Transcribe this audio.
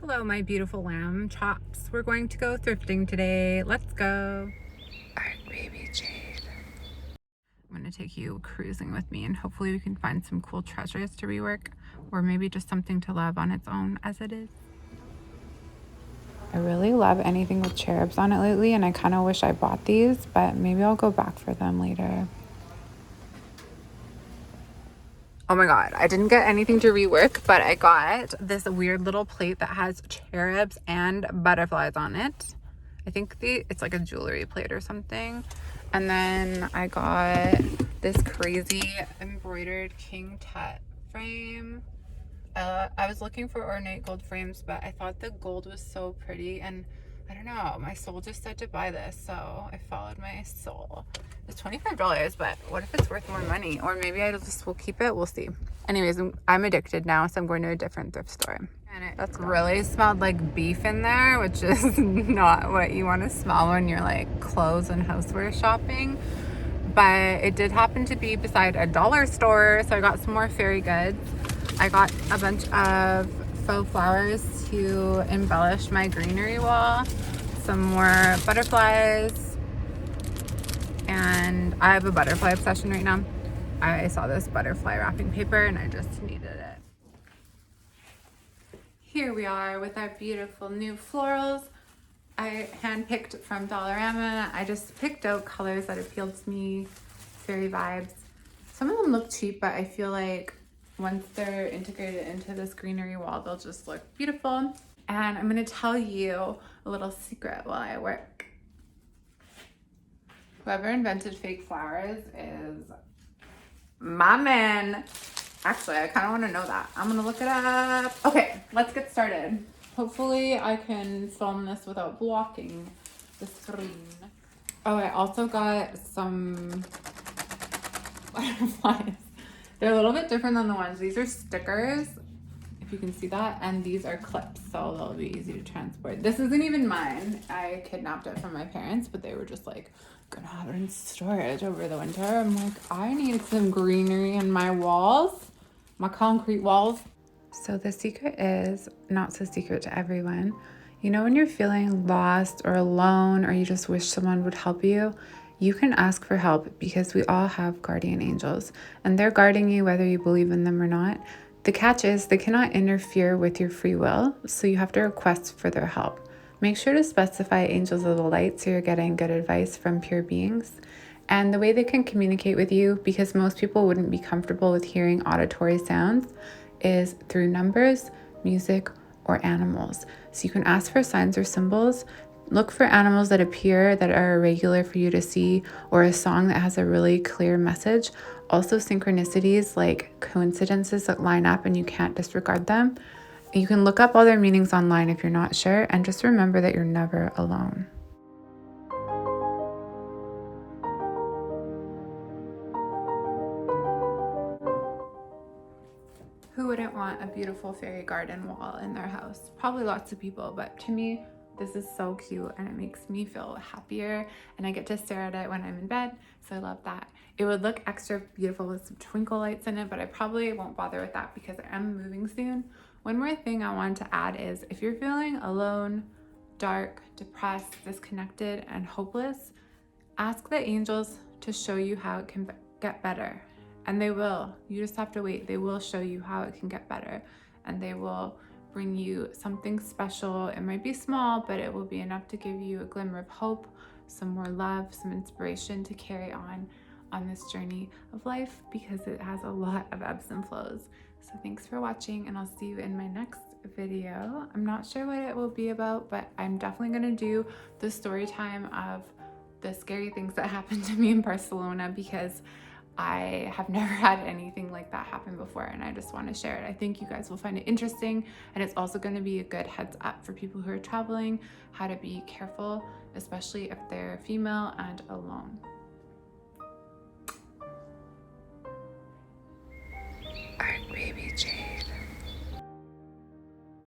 Hello, my beautiful lamb chops. We're going to go thrifting today. Let's go. ARTBABYJADE. I'm going to take you cruising with me and hopefully we can find some cool treasures to rework, or maybe just something to love on its own as it is. I really love anything with cherubs on it lately, and I kind of wish I bought these, but maybe I'll go back for them later. Oh my god, I didn't get anything to rework, but I got this weird little plate that has cherubs and butterflies on it. I think it's like a jewelry plate or something. And then I got this crazy embroidered king tut frame. I was looking for ornate gold frames, but I thought the gold was so pretty, and I don't know, my soul just said to buy this, so I followed my soul. It's $25, but what if it's worth more money? Or maybe I just will keep it. We'll see. Anyways, I'm addicted now, so I'm going to a different thrift store. And it really smelled like beef in there, which is not what you want to smell when you're like clothes and houseware shopping. But it did happen to be beside a dollar store, so I got some more fairy goods. I got a bunch of faux flowers to embellish my greenery wall, some more butterflies, and I have a butterfly obsession right now. I saw this butterfly wrapping paper and I just needed it. Here we are with our beautiful new florals. I handpicked from Dollarama. I just picked out colors that appealed to me, fairy vibes. Some of them look cheap, but I feel like once they're integrated into this greenery wall, they'll just look beautiful. And I'm gonna tell you a little secret while I work. Whoever invented fake flowers is my man. Actually, I kind of want to know that. I'm gonna look it up. Okay, let's get started. Hopefully I can film this without blocking the screen. Oh, I also got some butterflies. They're a little bit different than the ones. These are stickers, if you can see that, and these are clips, so they'll be easy to transport. This isn't even mine. I kidnapped it from my parents, but they were just like, gonna have it in storage over the winter. I'm like, I need some greenery in my walls, my concrete walls. So the secret is not so secret to everyone. You know, when you're feeling lost or alone, or you just wish someone would help you, you can ask for help, because we all have guardian angels and they're guarding you whether you believe in them or not. The catch is they cannot interfere with your free will, so you have to request for their help. Make sure to specify angels of the light so you're getting good advice from pure beings. And the way they can communicate with you, because most people wouldn't be comfortable with hearing auditory sounds, is through numbers, music, or animals. So you can ask for signs or symbols. Look for animals that appear that are irregular for you to see, or a song that has a really clear message. Also synchronicities, like coincidences that line up and you can't disregard them. You can look up all their meanings online if you're not sure, and just remember that you're never alone. Who wouldn't want a beautiful fairy garden wall in their house? Probably lots of people, but to me, this is so cute and it makes me feel happier, and I get to stare at it when I'm in bed, so I love that. It would look extra beautiful with some twinkle lights in it, but I probably won't bother with that because I am moving soon. One more thing I wanted to add is, if you're feeling alone, dark, depressed, disconnected, and hopeless, ask the angels to show you how it can get better. And they will. You just have to wait. They will show you how it can get better, and they will bring you something special. It might be small, but it will be enough to give you a glimmer of hope, some more love, some inspiration to carry on this journey of life, because it has a lot of ebbs and flows. So thanks for watching, and I'll see you in my next video. I'm not sure what it will be about, but I'm definitely gonna do the story time of the scary things that happened to me in Barcelona, because I have never had anything like that happen before, and I just want to share it. I think you guys will find it interesting, and it's also going to be a good heads up for people who are traveling, how to be careful, especially if they're female and alone.